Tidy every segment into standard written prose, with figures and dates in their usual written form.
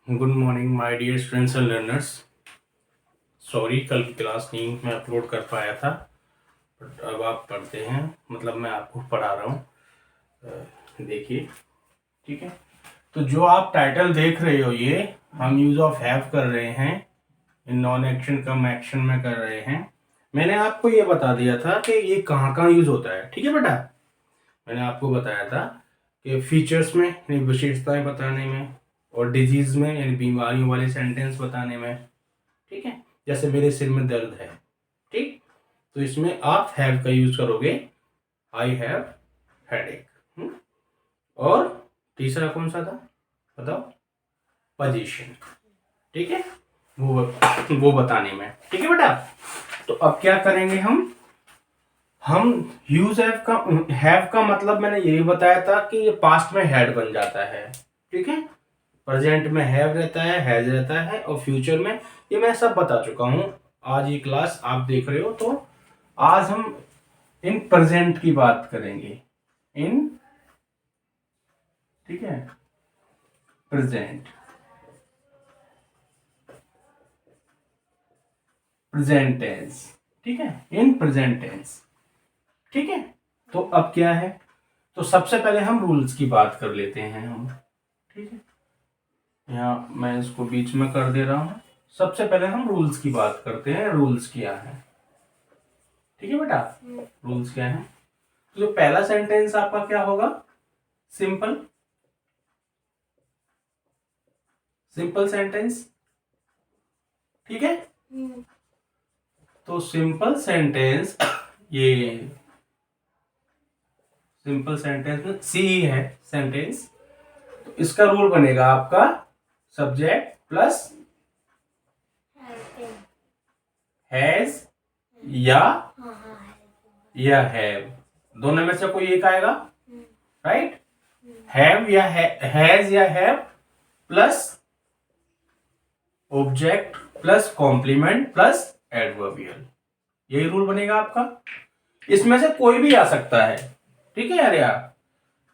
Good morning my dear students and learners. Sorry कल की class नहीं मैं अपलोड कर पाया था, बट अब आप पढ़ते हैं, मतलब मैं आपको पढ़ा रहा हूँ। देखिए, ठीक है। तो जो आप टाइटल देख रहे हो, ये हम यूज ऑफ हैव कर रहे हैं, in non action come action में कर रहे हैं। मैंने आपको ये बता दिया था कि ये कहाँ कहाँ यूज होता है, ठीक है बेटा। मैंने आपको बताया था कि फीचर्स में यानी विशेषताएं बताने में, और डिजीज में यानी बीमारियों वाले सेंटेंस बताने में, ठीक है। जैसे मेरे सिर में दर्द है, ठीक, तो इसमें आप हैव का यूज करोगे, आई हैव हेडेक। और तीसरा कौन सा था बताओ, पोजीशन, ठीक है, वो बताने में, ठीक है बेटा। तो अब क्या करेंगे हम यूज हैव का मतलब मैंने यही बताया था कि ये पास्ट में हैड बन जाता है, ठीक है। प्रेजेंट में हैव रहता है, हैज रहता है, और फ्यूचर में, ये मैं सब बता चुका हूं। आज ये क्लास आप देख रहे हो, तो आज हम इन प्रेजेंट की बात करेंगे, इन, ठीक है, प्रेजेंट, प्रेजेंट टेंस, ठीक है, इन प्रेजेंट टेंस, ठीक है। तो अब क्या है, तो सबसे पहले हम रूल्स की बात कर लेते हैं हम, ठीक है। यहाँ मैं इसको बीच में कर दे रहा हूं। सबसे पहले हम रूल्स की बात करते हैं, रूल्स क्या है, ठीक है बेटा। रूल्स क्या है, तो जो पहला सेंटेंस आपका क्या होगा, सिंपल, सिंपल सेंटेंस, ठीक है। तो सिंपल सेंटेंस, ये सिंपल सेंटेंस में सी ही है सेंटेंस, तो इसका रूल बनेगा आपका सब्जेक्ट प्लस हैज या हैव, दोनों में से कोई एक आएगा, राइट। हैव या हैज या have plus object plus complement plus adverbial, यही रूल बनेगा आपका। इसमें से कोई भी आ सकता है, ठीक है यार।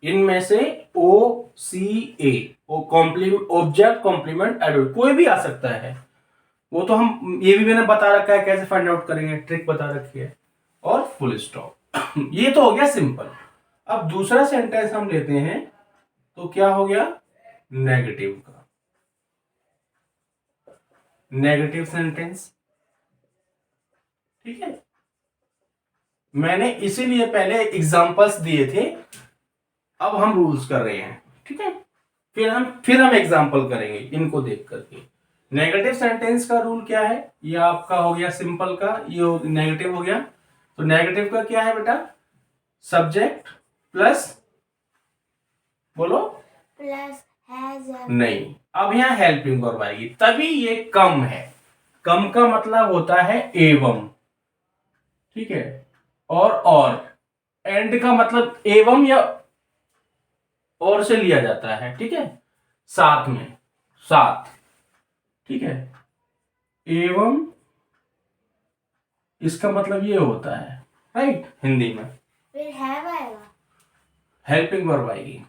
इनमें से ओ सी ए, कॉम्प्लीमेंट, ऑब्जेक्ट कॉम्प्लीमेंट एडवर्ब, कोई भी आ सकता है। वो तो हम, ये भी मैंने बता रखा है कैसे फाइंड आउट करेंगे, ट्रिक बता रखी है। और फुल स्टॉप ये तो हो गया सिंपल। अब दूसरा सेंटेंस हम लेते हैं, तो क्या हो गया, नेगेटिव का, नेगेटिव सेंटेंस, ठीक है। मैंने इसीलिए पहले एग्जांपल्स दिए थे, अब हम रूल्स कर रहे हैं, ठीक है। फिर हम एग्जांपल करेंगे इनको देख करके। नेगेटिव सेंटेंस का रूल क्या है, ये आपका हो गया सिंपल का, ये नेगेटिव हो गया। तो नेगेटिव का क्या है बेटा, सब्जेक्ट प्लस, बोलो, प्लस हैज, नहीं, अब यहां हेल्पिंग वर्ब आएगी, तभी ये कम है। कम का मतलब होता है एवं, ठीक है, और एंड का मतलब एवं या और से लिया जाता है, ठीक है, साथ में, साथ, ठीक है। एवं इसका मतलब ये होता है, राइट, हिंदी में। फिर हैव आएगा, हेल्पिंग वर्ब आएगी,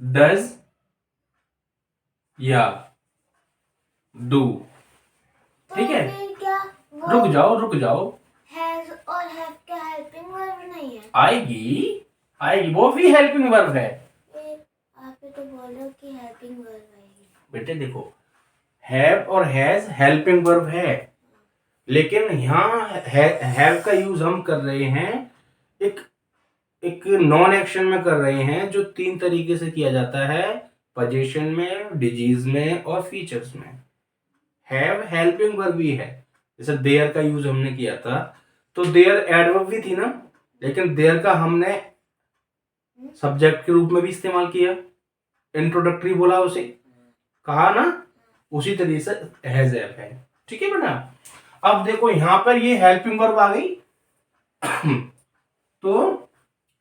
डज या डू, ठीक है। रुक जाओ रुक जाओ, हैज और हैव क्या हेल्पिंग वर्ब नहीं है, आएगी आएगी, वो भी हेल्पिंग वर्ब है। आप तो बोलो कि हेल्पिंग वर्ब आएगी, बेटे देखो, हैव और हैज हेल्पिंग वर्ब है, लेकिन यहां हैव का यूज हम कर रहे हैं एक एक नॉन एक्शन में कर रहे हैं, जो 3 तरीके से किया जाता है, पोजीशन में, डिजीज में और फीचर्स में। हैव हेल्पिंग वर्ब भी है, जैसे देयर का यूज हमने किया था, तो देयर एडवर्ब भी थी ना, लेकिन देयर का हमने सब्जेक्ट के रूप में भी इस्तेमाल किया, इंट्रोडक्टरी बोला उसे, कहा ना, उसी तरीके से हैज है, ठीक है बेटा। अब देखो यहां पर ये हेल्पिंग वर्ब आ गई तो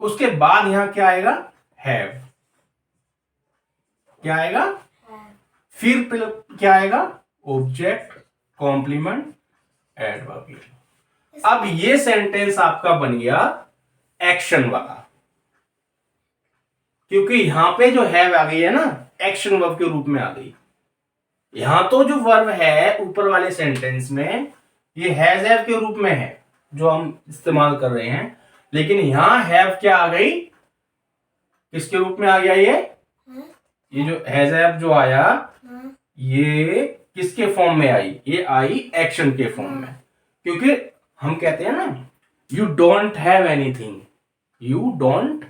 उसके बाद यहां क्या आएगा, हैव, क्या आएगा, फिर क्या आएगा, ऑब्जेक्ट कॉम्प्लीमेंट एडवर्बियल। अब ये सेंटेंस आपका बन गया एक्शन वाला, क्योंकि यहां पे जो हैव आ गई है ना, एक्शन वर्ब के रूप में आ गई। यहां तो जो वर्ब है ऊपर वाले सेंटेंस में ये हैज हैव के रूप में है जो हम इस्तेमाल कर रहे हैं, लेकिन यहां हैव क्या आ गई, किसके रूप में आ गया ये जो हैज हैव जो आया ये किसके फॉर्म में आई, ये आई एक्शन के फॉर्म में। क्योंकि हम कहते हैं ना you don't have anything, you don't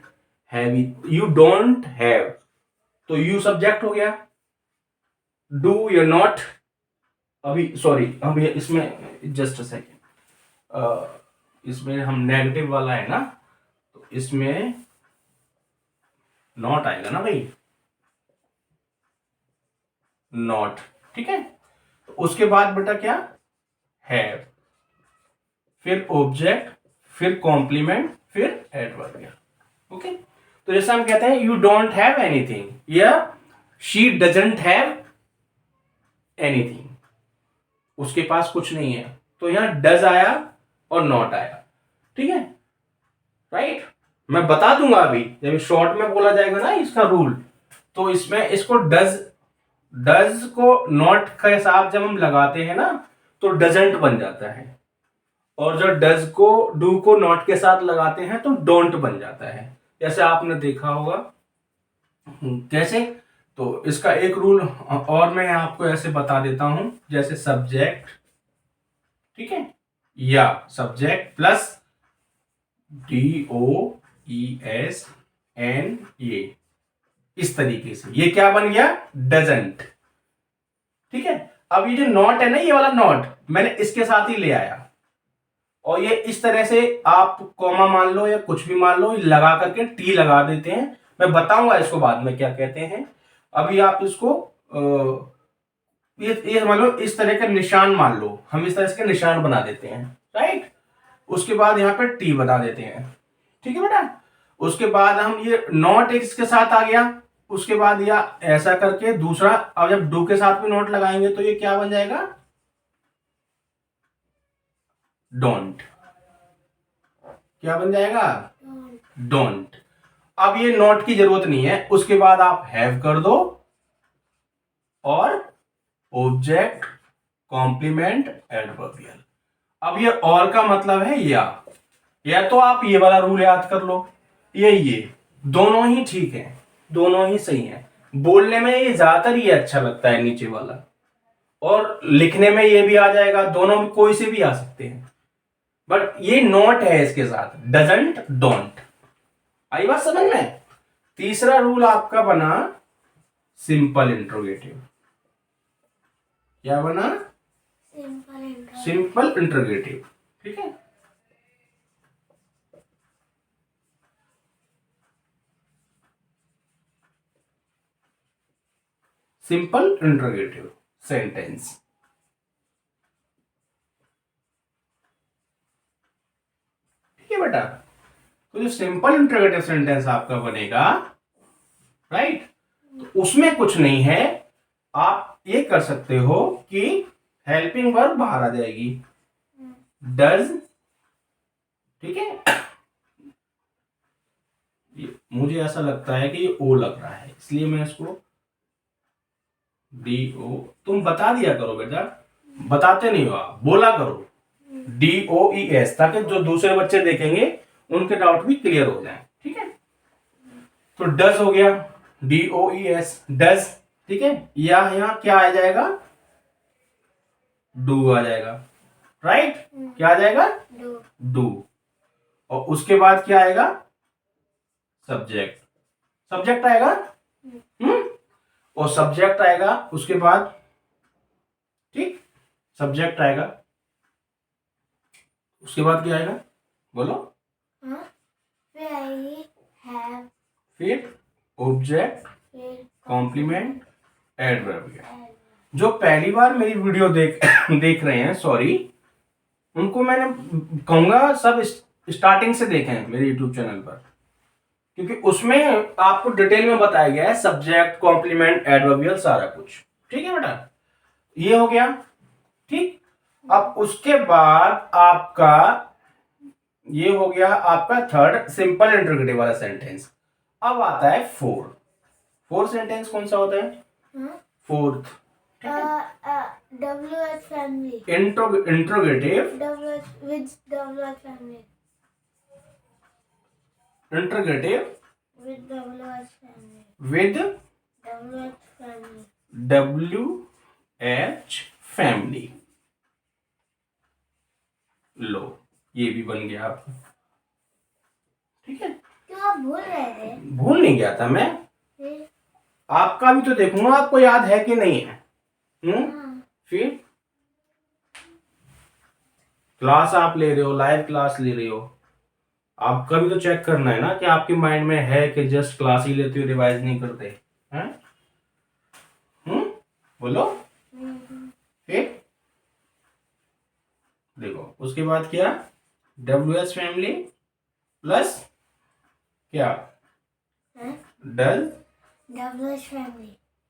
have, you don't have, तो यू सब्जेक्ट हो गया, डू यू नॉट, अभी सॉरी अभी इसमें जस्ट अ सेकेंड, इसमें हम नेगेटिव वाला है ना, तो इसमें नॉट आएगा ना भाई, नॉट, ठीक है। तो उसके बाद बेटा क्या, हैव, फिर ऑब्जेक्ट, फिर कॉम्प्लीमेंट, फिर एडवर्बियल। ओके, तो जैसे हम कहते हैं यू डोंट हैव एनीथिंग या शी डजंट हैव एनीथिंग, उसके पास कुछ नहीं है, तो यहां डज आया और नॉट आया, ठीक है, राइट। मैं बता दूंगा अभी जब शॉर्ट में बोला जाएगा ना इसका रूल, तो इसमें इसको डज, डज को नॉट के साथ जब हम लगाते हैं ना तो डजंट बन जाता है, और जब डज को डू को नॉट के साथ लगाते हैं तो डोंट बन जाता है, जैसे आपने देखा होगा। कैसे, तो इसका एक रूल और मैं आपको ऐसे बता देता हूं, जैसे सब्जेक्ट, ठीक है, या सब्जेक्ट प्लस DOES NA, इस तरीके से ये क्या बन गया, डजंट, ठीक है। अब ये जो नॉट है ना, ये वाला नॉट मैंने इसके साथ ही ले आया, और ये इस तरह से आप कॉमा मान लो या कुछ भी मान लो, लगा करके टी लगा देते हैं, मैं बताऊंगा इसको बाद में क्या कहते हैं। अभी आप इसको ये समझ लो, इस तरह का निशान मान लो, हम इस तरह के निशान बना देते हैं, राइट। उसके बाद यहाँ पे टी बता देते हैं, ठीक है बेटा। उसके बाद हम ये नॉट इसके साथ आ गया, उसके बाद या ऐसा करके दूसरा, अब जब डू के साथ भी नॉट लगाएंगे तो ये क्या बन जाएगा, डोंट, क्या बन जाएगा, डोंट। अब ये नॉट की जरूरत नहीं है, उसके बाद आप हैव कर दो और ऑब्जेक्ट, कॉम्प्लीमेंट, एडवर्बियल। अब ये और का मतलब है या तो आप ये वाला रूल याद कर लो, ये दोनों ही ठीक है, दोनों ही सही है। बोलने में ये ज्यादातर ये अच्छा लगता है नीचे वाला, और लिखने में ये भी आ जाएगा, दोनों में कोई से भी आ सकते हैं, बट ये नॉट है इसके साथ, डजंट, डोंट। आई बात समझ में। तीसरा रूल आपका बना सिंपल इंट्रोगेटिव, क्या बना, सिंपल इंट्रोगेटिव, ठीक है। सिंपल इंट्रोगेटिव सेंटेंस, ठीक है बेटा। तो जो सिंपल इंट्रोगेटिव सेंटेंस आपका बनेगा, राइट, तो उसमें कुछ नहीं है, आप ये कर सकते हो कि हेल्पिंग वर्ब बाहर आ जाएगी, डज, ठीक है। मुझे ऐसा लगता है कि ये ओ लग रहा है, इसलिए मैं इसको DO, तुम बता दिया करो बेटा, बताते नहीं हो आप, बोला करो DOES, ताकि जो दूसरे बच्चे देखेंगे उनके डाउट भी क्लियर हो जाए, ठीक है। तो डज हो गया, DOES, डज, ठीक है। या यहां क्या आ जाएगा, डू आ जाएगा, राइट, क्या आ जाएगा, डू। और उसके बाद क्या आएगा, सब्जेक्ट, सब्जेक्ट आएगा, और सब्जेक्ट आएगा उसके बाद, ठीक, सब्जेक्ट आएगा, उसके बाद क्या आएगा, बोलो, फिर ऑब्जेक्ट, कॉम्प्लीमेंट, एडवर्बियल। जो पहली बार मेरी वीडियो देख रहे हैं, सॉरी, उनको मैंने कहूंगा सब स्टार्टिंग से देखें मेरे यूट्यूब चैनल पर, क्योंकि उसमें आपको डिटेल में बताया गया है सब्जेक्ट, कॉम्प्लीमेंट, एडवर्बियल, सारा कुछ, ठीक है बेटा। ये हो गया, ठीक। अब उसके बाद आपका ये हो गया आपका थर्ड सिंपल इंटरोगेटिव वाला सेंटेंस। अब आता है फोर। फोर्थ सेंटेंस कौन सा होता है? Fourth WH family. Interrogative WH with WH family. Interrogative With WH family. With WH family. WH family. लो, ये भी बन गया आपका। ठीक है, क्यों आप भूल रहे थे? भूल नहीं गया था मैं, फिर? आपका भी तो देखूंगा आपको याद है कि नहीं है। हाँ। फिर क्लास आप ले रहे हो, लाइव क्लास ले रहे हो, आपका भी तो चेक करना है ना कि आपके माइंड में है कि जस्ट क्लास ही लेते हो, रिवाइज नहीं करते हैं। बोलो। फिर देखो उसके बाद क्या, WH फैमिली प्लस क्या, डज। WH family.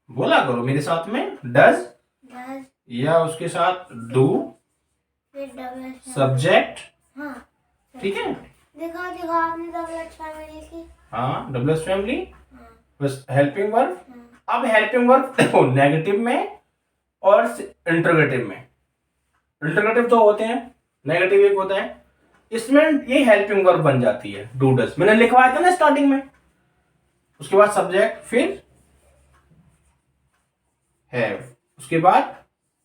बोला करो मेरे साथ में, डज Does. या उसके साथ डू फिर WH family. सब्जेक्ट। हाँ. ठीक है, दिखाओ दिखाओ आपने WH family की. हाँ WH फैमिली हाँ. बस हेल्पिंग वर्ब। हाँ. अब हेल्पिंग वर्ब देखो नेगेटिव में और इंटरोगेटिव में। इंटरोगेटिव तो होते हैं, नेगेटिव एक होता है, इसमें ये हेल्पिंग वर्ब बन जाती है, डू डज मैंने लिखवाया था ना स्टार्टिंग में। उसके बाद सब्जेक्ट, फिर हैव, उसके बाद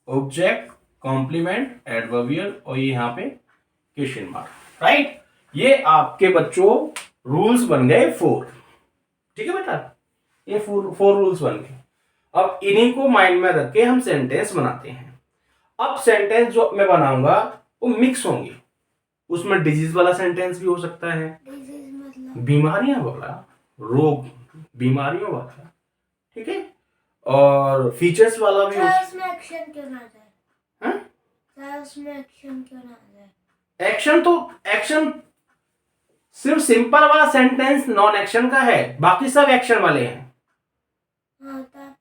ऑब्जेक्ट, कॉम्प्लीमेंट, एडवर्बियल और ये यहाँ पे क्वेश्चन मार्क। राइट, ये आपके बच्चों रूल्स बन गए 4। ठीक है बेटा, ये फोर रूल्स बन गए। अब इन्हीं को माइंड में रख के हम सेंटेंस बनाते हैं। अब सेंटेंस जो मैं बनाऊंगा वो मिक्स होंगे, उसमें डिजीज वाला सेंटेंस भी हो सकता है, Disease मतलब? बीमारियां वाला, रोग, बीमारियों वाला, ठीक है, और फीचर्स वाला भी हो। उसमें एक्शन क्यों ना जाए? उसमें एक्शन क्यों ना जाए? एक्शन तो एक्शन सिर्फ सिंपल वाला सेंटेंस नॉन एक्शन का है, बाकी सब एक्शन वाले हैं। हाँ, तो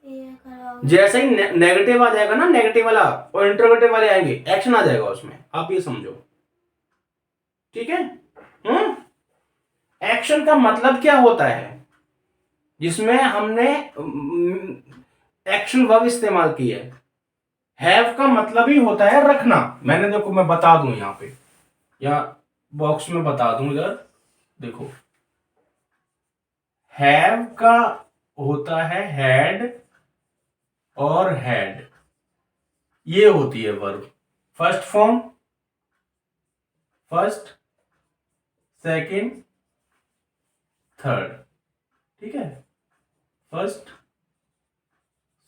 ये कराओ। जैसे ही नेगेटिव आ जाएगा ना, नेगेटिव वाला और इंट्रोगेटिव वाले आएंगे, एक्शन आ जाएगा उसमें, आप ये समझो। ठीक है, एक्शन का मतलब क्या होता है, जिसमें हमने एक्शन वर्ब इस्तेमाल किया है। हैव का मतलब ही होता है रखना। मैंने देखो मैं बता दूं यहां पे, या बॉक्स में बता दूं इधर देखो, हैव का होता है हैड और हैड, ये होती है verb, first form, first second third. ठीक है, फर्स्ट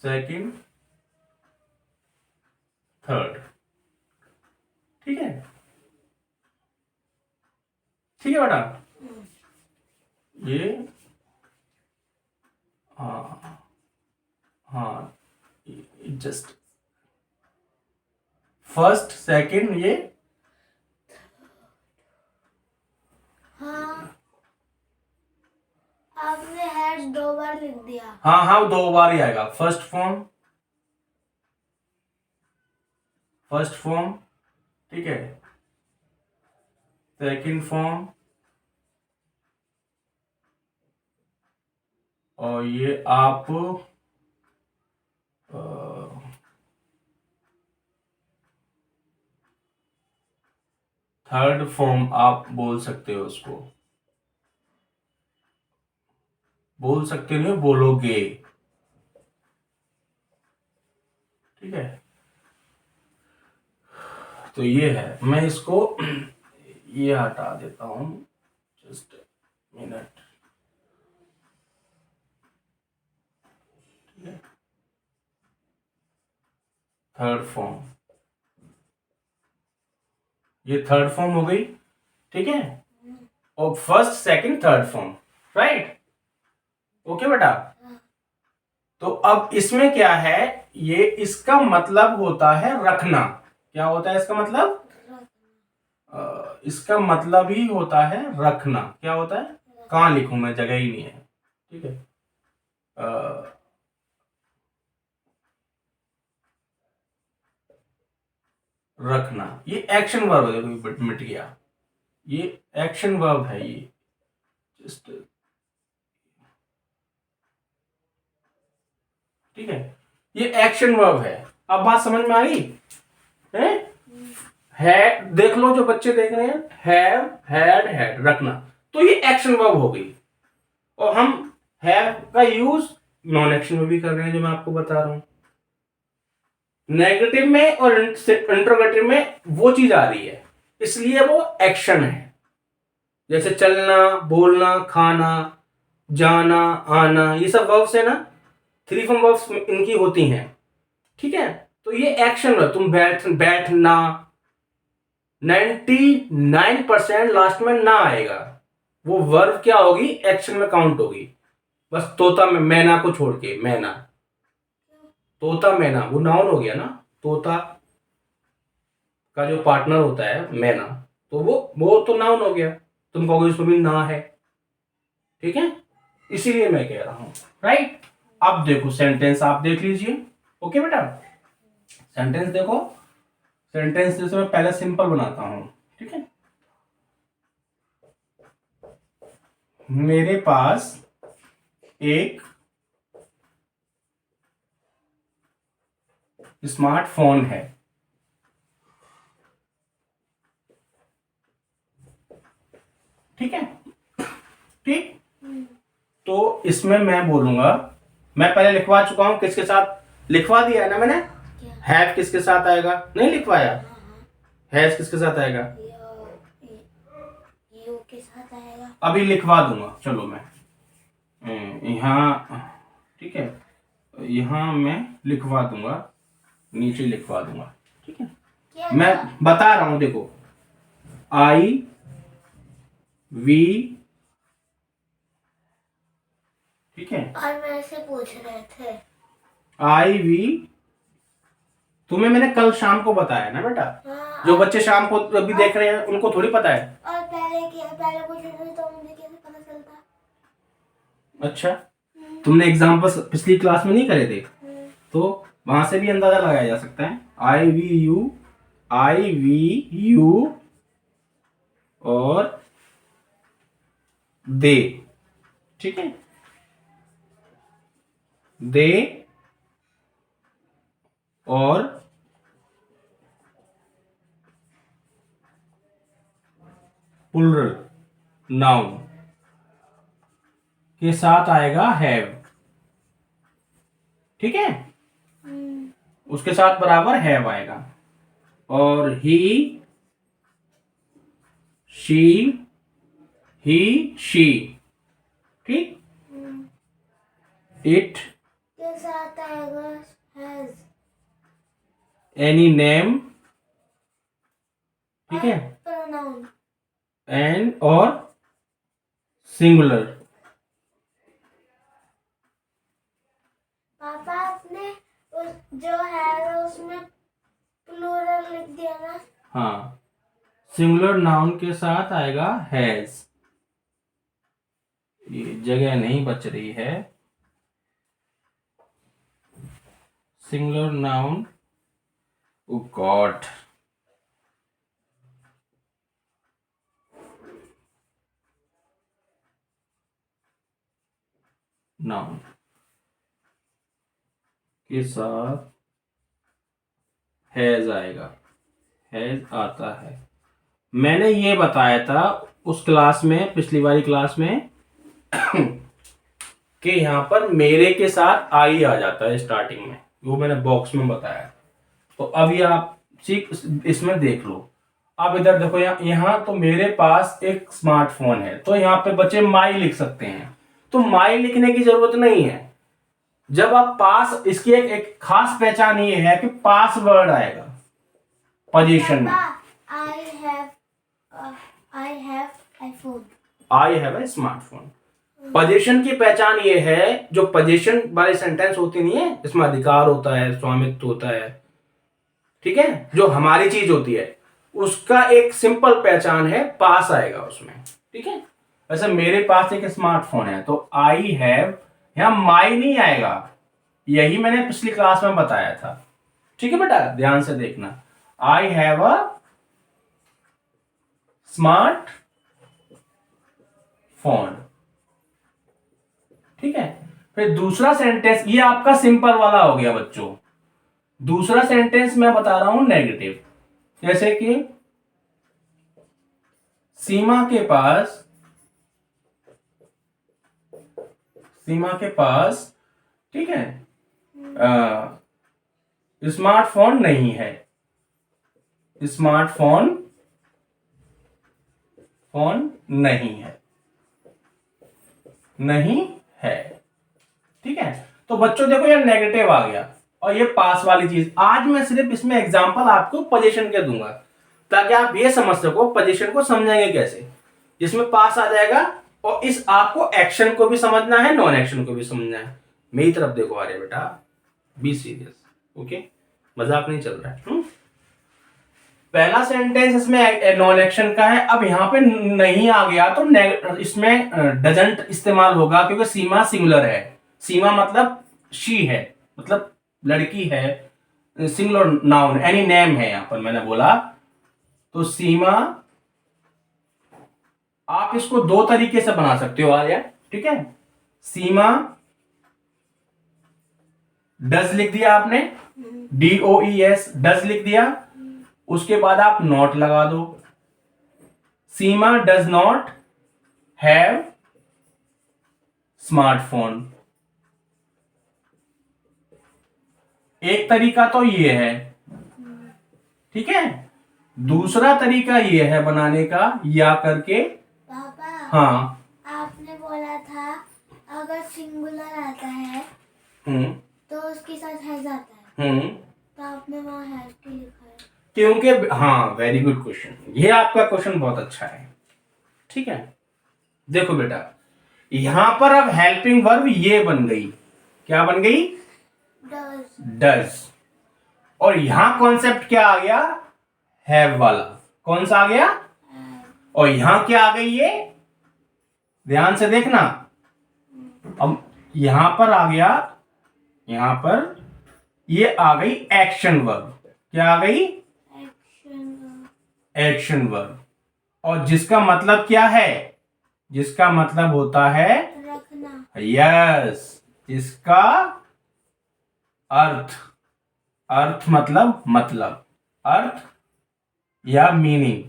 सेकंड थर्ड। ठीक है, ठीक है बेटा, ये हाँ हाँ जस्ट फर्स्ट सेकंड ये, हाँ, आपने हैड 2 बार लिख दिया। हाँ हाँ 2 बार ही आएगा, फर्स्ट फॉर्म, फर्स्ट फॉर्म, ठीक है, सेकंड फॉर्म, और ये आप थर्ड फॉर्म आप बोल सकते हो, उसको बोल सकते हो, बोलोगे। ठीक है, तो ये है, मैं इसको ये हटा देता हूं, जस्ट मिनट। थर्ड फॉर्म, ये थर्ड फॉर्म हो गई। ठीक है, और first second third form, right, okay बेटा। तो अब इसमें क्या है, ये इसका मतलब होता है रखना। क्या होता है इसका मतलब? इसका मतलब ही होता है रखना। क्या होता है, कहां लिखूं मैं, जगह ही नहीं है। ठीक है, रखना, ये एक्शन वर्ब है, देखो मिट गया, ये एक्शन वर्ब है, ये जस्ट ठीक है, ये एक्शन वर्ब है। अब बात समझ में आई है? देख लो जो बच्चे देख रहे हैं, हैव, हैड रखना, तो ये एक्शन वर्ब हो गई। और हम हैव का यूज नॉन एक्शन में भी कर रहे हैं, जो मैं आपको बता रहा हूं। नेगेटिव में और इंट्रोगेटिव में वो चीज आ रही है, इसलिए वो एक्शन है। जैसे चलना, बोलना, खाना, जाना, आना, ये सब वर्ब्स है ना, 3 फॉर्म वर्ब्स इनकी होती हैं। ठीक है, तो ये एक्शन है। तुम बैठना, 99% लास्ट में ना आएगा, वो वर्ब क्या होगी, एक्शन में काउंट होगी। बस तोता में मैना को छोड़ के, मैना, तोता मैना वो नाउन हो गया ना, तोता का जो पार्टनर होता है मैना, तो वो तो नाउन हो गया। तुम कहोगे इसमें भी ना है, ठीक है, इसीलिए मैं कह रहा हूं, राइट। अब देखो सेंटेंस आप देख लीजिए। ओके बेटा, सेंटेंस देखो। सेंटेंस जैसे मैं पहले सिंपल बनाता हूं, ठीक है। मेरे पास एक स्मार्टफोन है। ठीक है, ठीक। तो इसमें मैं बोलूंगा, मैं पहले लिखवा चुका हूं, किसके साथ लिखवा दिया है ना मैंने। हैव किसके साथ आएगा, नहीं लिखवाया। हैज किसके साथ आएगा, यू के साथ आएगा। अभी लिखवा दूंगा, चलो मैं यहाँ, ठीक है, यहाँ मैं लिखवा दूंगा, नीचे लिखवा दूंगा, ठीक है। मैं बता रहा हूं, देखो, आई वी, ठीक है। और मेरे से पूछ रहे थे, आई वी, तुम्हें मैंने कल शाम को बताया ना बेटा। हाँ, जो बच्चे शाम को अभी देख रहे हैं उनको थोड़ी पता है। और पहले पूछे थे तो मुझे कैसे पता चलता। अच्छा, तुमने एग्जाम्पल पिछली क्लास में नहीं करे थे, तो वहां से भी अंदाजा लगाया जा सकता है। I we you, I we you और दे, ठीक है, दे और प्लूरल नाउन के साथ आएगा हैव, ठीक है, उसके साथ बराबर हैव आएगा। और ही, शी, ठीक, इट के साथ आएगा हैज, एनी नेम, ठीक है, प्रोनाउन, एंड और सिंगुलर। पापा आपने जो है उसमें प्लूरल लिख दिया ना। हाँ, सिंगुलर नाउन के साथ आएगा हैज। ये जगह नहीं बच रही है। सिंगुलर नाउन, ओ गॉड, नाउन के साथ हैज आएगा, हैज आता है। मैंने ये बताया था उस क्लास में, पिछली वाली क्लास में कि यहां पर मेरे के साथ आई आ जाता है स्टार्टिंग में, वो मैंने बॉक्स में बताया। तो अब ये आप इसमें देख लो। अब इधर देखो, यहाँ तो मेरे पास एक स्मार्टफोन है, तो यहाँ पे बच्चे माई लिख सकते हैं। तो माई लिखने की जरूरत नहीं है। जब आप पास, इसकी एक खास पहचान ये है कि पास वर्ड आएगा पोजीशन में। I have iPhone, I have a smartphone. Position की पहचान ये है, जो पोजीशन वाले सेंटेंस होती नहीं है, इसमें अधिकार होता है, स्वामित्व होता है, ठीक है, जो हमारी चीज होती है, उसका एक सिंपल पहचान है, पास आएगा उसमें, ठीक है। वैसे मेरे पास एक स्मार्टफोन है, तो आई हैव, यहां माई नहीं आएगा, यही मैंने पिछली क्लास में बताया था, ठीक है बेटा, ध्यान से देखना। I have a smart phone, ठीक है। फिर दूसरा सेंटेंस, ये आपका सिंपल वाला हो गया बच्चों। दूसरा सेंटेंस मैं बता रहा हूं नेगेटिव, जैसे कि सीमा के पास ठीक है स्मार्टफोन नहीं है, स्मार्टफोन नहीं है, नहीं है। ठीक है, तो बच्चों देखो ये नेगेटिव आ गया और ये पास वाली चीज। आज मैं सिर्फ इसमें एग्जांपल आपको पोजीशन के दूंगा ताकि आप ये समझ सको पोजीशन को समझेंगे कैसे, जिसमें पास आ जाएगा। और इस आपको एक्शन को भी समझना है, नॉन एक्शन को भी समझना है। मेरी तरफ देखो आ रहे बेटा, बी सीरियस, ओके, मजाक नहीं चल रहा है। पहला सेंटेंस इसमें नॉन एक्शन का है। अब यहाँ पे नहीं आ गया तो इसमें डजंट इस्तेमाल होगा, क्योंकि सीमा सिंगुलर है। सीमा मतलब शी है, मतलब लड़की है, सिंगुलर नाउन एनी नेम है यहां पर मैंने बोला। तो सीमा, आप इसको दो तरीके से बना सकते हो आर्या, ठीक है। सीमा डज लिख दिया आपने, DOES डज लिख दिया, उसके बाद आप नॉट लगा दो। सीमा डज नॉट हैव स्मार्टफोन। एक तरीका तो ये है, ठीक है। दूसरा तरीका ये है बनाने का, या करके। पापा, हाँ, आपने बोला था अगर सिंगुलर आता है तो उसके साथ हैज आता है, तो आपने वहां हैज क्यों लिखा है? क्योंकि हाँ, वेरी गुड क्वेश्चन, ये आपका क्वेश्चन बहुत अच्छा है। ठीक है, देखो बेटा, यहां पर अब हेल्पिंग वर्ब ये बन गई, क्या बन गई? डज। और यहां कॉन्सेप्ट क्या आ गया? हैव वाला। कौन सा आ गया? और यहां क्या आ गई? ये ध्यान से देखना। अब यहां पर आ गया, यहां पर ये आ गई एक्शन वर्ब। क्या आ गई? Action verb. और जिसका मतलब क्या है? जिसका मतलब होता है रखना। यस, इसका अर्थ, अर्थ मतलब अर्थ या मीनिंग।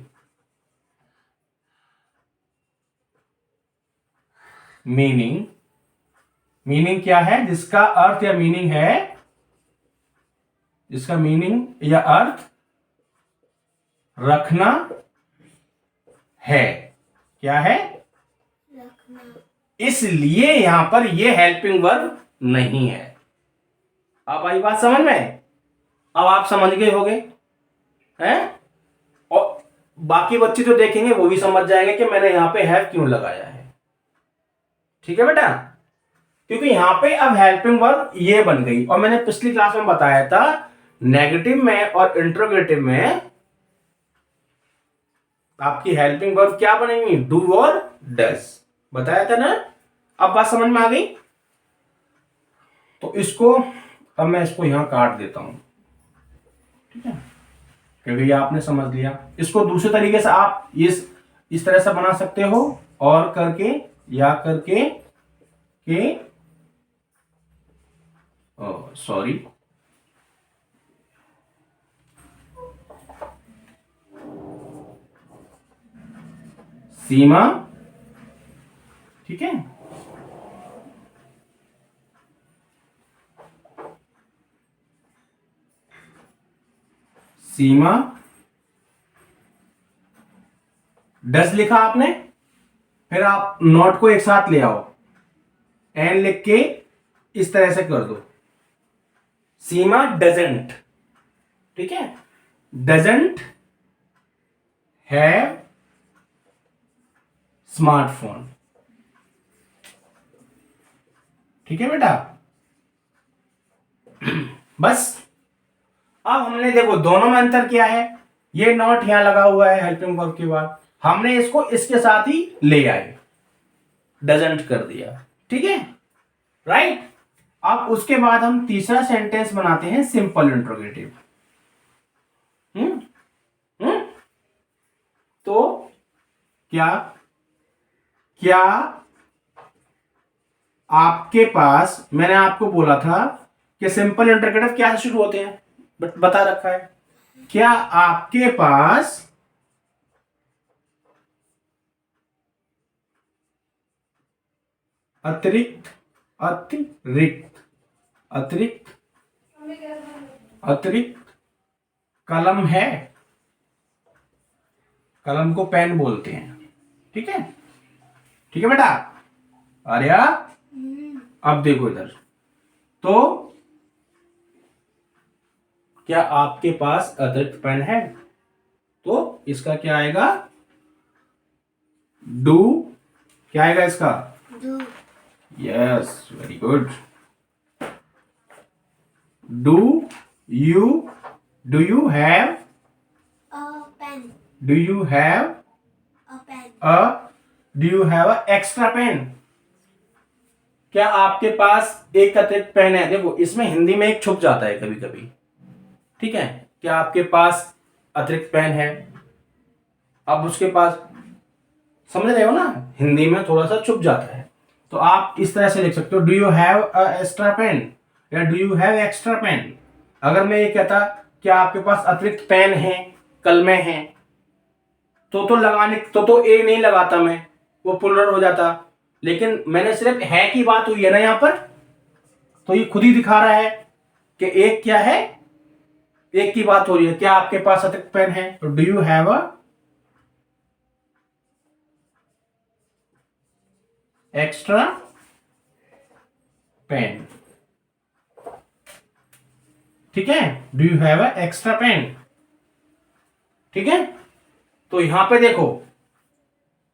मीनिंग क्या है? जिसका अर्थ या मीनिंग है, जिसका मीनिंग या अर्थ रखना है। क्या है? रखना। इसलिए यहां पर ये हेल्पिंग वर्ब नहीं है। अब आई बात समझ में? अब आप समझ गए होंगे, हैं? और बाकी बच्चे जो देखेंगे वो भी समझ जाएंगे कि मैंने यहां पे हैव क्यों लगाया है। ठीक है बेटा, क्योंकि यहां पे अब हेल्पिंग वर्ब ये बन गई। और मैंने पिछली क्लास में बताया था, नेगेटिव में और इंट्रोगेटिव में आपकी हेल्पिंग वर्ब क्या बनेगी? डू और डज, बताया था ना। अब बात समझ में आ गई? तो इसको अब मैं इसको यहां काट देता हूं, ठीक है, क्योंकि ये आपने समझ लिया। इसको दूसरे तरीके से आप इस तरह से बना सकते हो, और करके, या करके, के, सॉरी, सीमा, ठीक है, सीमा डज लिखा आपने, फिर आप नॉट को एक साथ ले आओ, एन लिख के इस तरह से कर दो, सीमा डजंट, ठीक है, डजंट हैव स्मार्टफोन। ठीक है बेटा, बस। अब हमने देखो दोनों में अंतर क्या है, ये नॉट यहां लगा हुआ है हेल्पिंग वर्ब के बाद, हमने इसको इसके साथ ही ले आए, डजंट कर दिया, ठीक है, राइट। अब उसके बाद हम तीसरा सेंटेंस बनाते हैं सिंपल इंट्रोगेटिव। तो क्या क्या आपके पास, मैंने आपको बोला था कि सिंपल इंटरगेटिव क्या से शुरू होते हैं, बट बता रखा है। क्या आपके पास अतिरिक्त अतिरिक्त अतिरिक्त अतिरिक्त कलम है? कलम को पेन बोलते हैं, ठीक है? ठीक है बेटा आर्या। अब देखो इधर, तो क्या आपके पास अतिरिक्त पेन है? तो इसका क्या आएगा? डू। क्या आएगा इसका? Do. Yes, very good. Do you have a pen. Do you have a pen. Do you have a extra pen? क्या आपके पास एक अतिरिक्त पेन है? देखो इसमें हिंदी में एक छुप जाता है कभी कभी, ठीक है? क्या आपके पास अतिरिक्त पेन है? अब उसके पास, समझ रहे हो ना, हिंदी में थोड़ा सा छुप जाता है, तो आप इस तरह से लिख सकते हो, do you have a extra pen या do you have extra pen. अगर मैं ये कहता क्या आपके पास अतिरिक्त पेन है, कलमें हैं, तो लगाने तो ए नहीं लगाता मैं, वो प्लुरल हो जाता। लेकिन मैंने सिर्फ है की बात हुई है ना यहां पर, तो ये खुद ही दिखा रहा है कि एक क्या है, एक की बात हो रही है। क्या आपके पास अतिरिक्त पेन है? तो do you have a extra pen, ठीक है? Do you have a extra pen, ठीक है? तो यहां पे देखो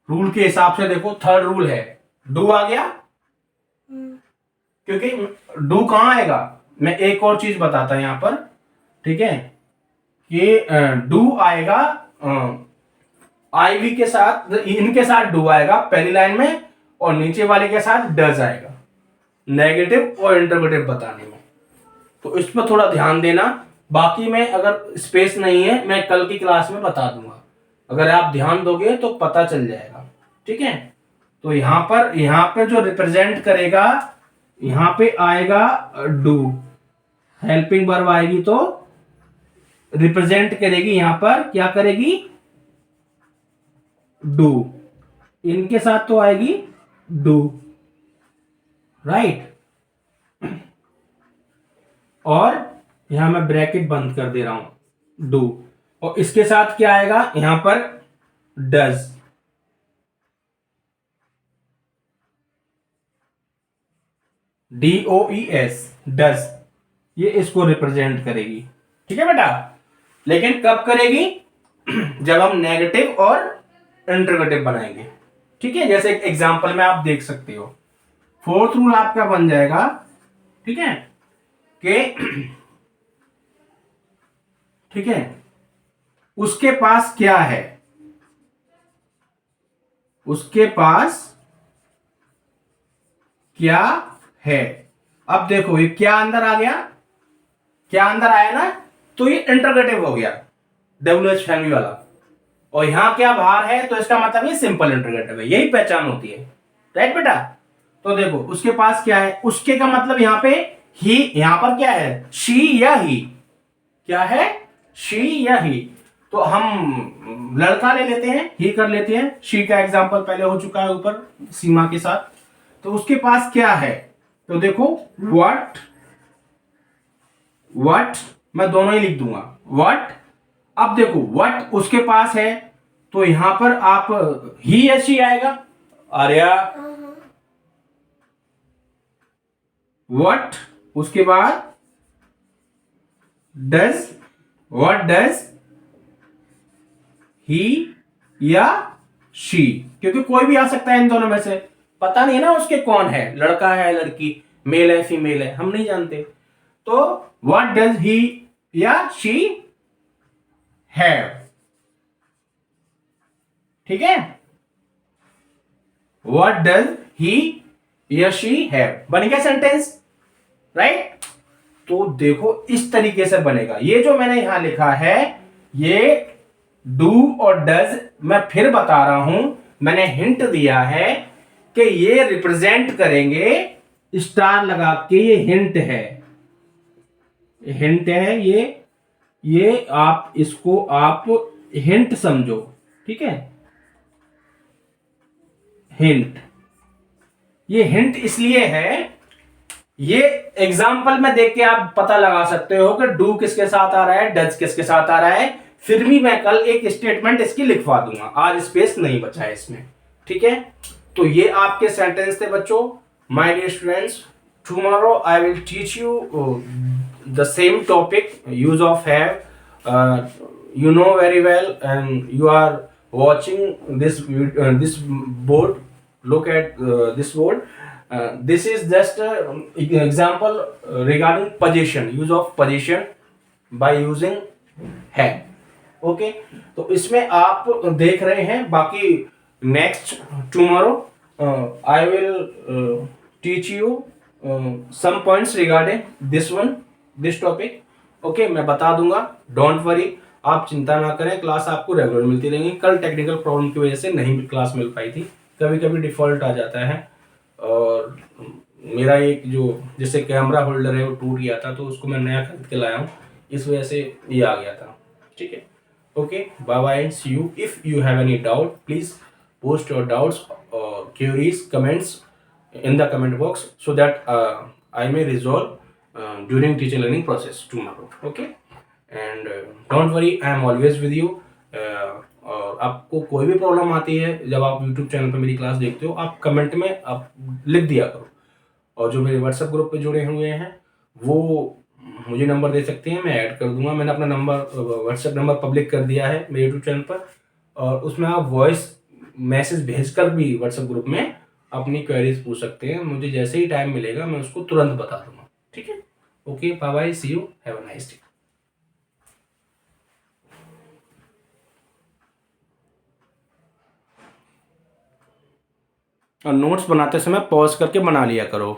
रूल के हिसाब से, देखो थर्ड रूल है, डू आ गया, क्योंकि डू कहां आएगा, मैं एक और चीज बताता हूं यहां पर, ठीक है? कि डू आएगा आईवी के साथ, इनके साथ डू आएगा पहली लाइन में, और नीचे वाले के साथ डज आएगा नेगेटिव और इंटरोगेटिव बताने में। तो इस पर थोड़ा ध्यान देना। बाकी में अगर स्पेस नहीं है मैं कल की क्लास में बता दूंगा, अगर आप ध्यान दोगे तो पता चल जाएगा, ठीक है? तो यहां पर जो रिप्रेजेंट करेगा, यहां पे आएगा डू, हेल्पिंग वर्ब आएगी तो रिप्रेजेंट करेगी, यहां पर क्या करेगी? डू। इनके साथ तो आएगी डू, राइट? और यहां मैं ब्रैकेट बंद कर दे रहा हूं, डू, और इसके साथ क्या आएगा यहां पर? डज। DOES, डज, ये इसको रिप्रेजेंट करेगी, ठीक है बेटा? लेकिन कब करेगी? जब हम नेगेटिव और इंटरोगेटिव बनाएंगे, ठीक है? जैसे एक एग्जांपल में आप देख सकते हो, फोर्थ रूल आपका बन जाएगा, ठीक है? कि ठीक है, उसके पास क्या है, उसके पास क्या है। अब देखो ये क्या अंदर आ गया, क्या अंदर आया ना, तो ये इंटरोगेटिव हो गया, WH फैमिली वाला, और यहां क्या बाहर है, तो इसका मतलब ये सिंपल इंटरोगेटिव है, यही पहचान होती है, राइट बेटा? तो देखो उसके पास क्या है, उसके का मतलब यहां पे ही, यहां पर क्या है? शी या ही, क्या है? शी या ही। तो हम लड़का ले लेते हैं, ही कर लेते हैं, शी का एग्जांपल पहले हो चुका है ऊपर सीमा के साथ। तो उसके पास क्या है, तो देखो व्हाट, मैं दोनों ही लिख दूंगा, व्हाट। अब देखो व्हाट उसके पास है, तो यहां पर आप ही या शी आएगा आर्या, व्हाट, उसके बाद डज, व्हाट डज ही या शी, क्योंकि कोई भी आ सकता है इन दोनों में से, पता नहीं है ना उसके कौन है, लड़का है लड़की, मेल है फीमेल है, हम नहीं जानते। तो व्हाट डज ही या शी हैव, ठीक है? व्हाट डज ही या शी हैव बन गया सेंटेंस, राइट? तो देखो इस तरीके से बनेगा। ये जो मैंने यहां लिखा है, ये डू और डज, मैं फिर बता रहा हूं, मैंने हिंट दिया है कि ये रिप्रेजेंट करेंगे स्टार लगा के, ये हिंट है, हिंट है ये आप इसको आप हिंट समझो, ठीक है। हिंट, ये हिंट इसलिए है, ये एग्जाम्पल में देख के आप पता लगा सकते हो कि डू किसके साथ आ रहा है, डज किसके साथ आ रहा है। फिर भी मैं कल एक स्टेटमेंट इसकी लिखवा दूंगा, आज स्पेस नहीं बचा है इसमें, ठीक है। तो ये आपके सेंटेंस थे बच्चों। My dear students, tomorrow I will teach you the same topic, use of have, you know very well and you are watching this board. Look at this board. This is just example regarding position, use of position by using have. Okay, तो इसमें आप देख रहे हैं। बाकी next tomorrow I will teach you some points regarding this one, this topic. Okay, मैं बता दूंगा, डोंट वरी, आप चिंता ना करें, क्लास आपको रेगुलर मिलती रहेंगी। कल टेक्निकल प्रॉब्लम की वजह से नहीं क्लास मिल पाई थी, कभी कभी डिफॉल्ट आ जाता है। और मेरा एक जो जैसे कैमरा होल्डर है वो टूट गया था, तो उसको मैं नया खरीद के लाया हूँ, इस वजह से ये आ गया था, ठीक है। Okay, bye bye, see you. If you have any doubt please post your doubts और queries, comments in the comment box so that I may resolve during teacher learning process tomorrow. Okay, and don't worry, I am always with you. और आपको कोई भी problem आती है जब आप YouTube channel पर मेरी क्लास देखते हो, आप कमेंट में आप लिख दिया करो। और जो मेरे व्हाट्सएप ग्रुप पे जुड़े हुए हैं वो मुझे नंबर दे सकते हैं, मैं ऐड कर दूंगा। मैंने अपना नंबर, व्हाट्सएप नंबर पब्लिक कर दिया है मेरे यूट्यूब चैनल पर, और उसमें आप वॉइस मैसेज भेजकर भी व्हाट्सएप ग्रुप में अपनी क्वेरीज पूछ सकते हैं। मुझे जैसे ही टाइम मिलेगा मैं उसको तुरंत बता दूंगा, ठीक है। Okay, bye bye, see you, have a nice day. और नोट्स बनाते समय पॉज करके बना लिया करो।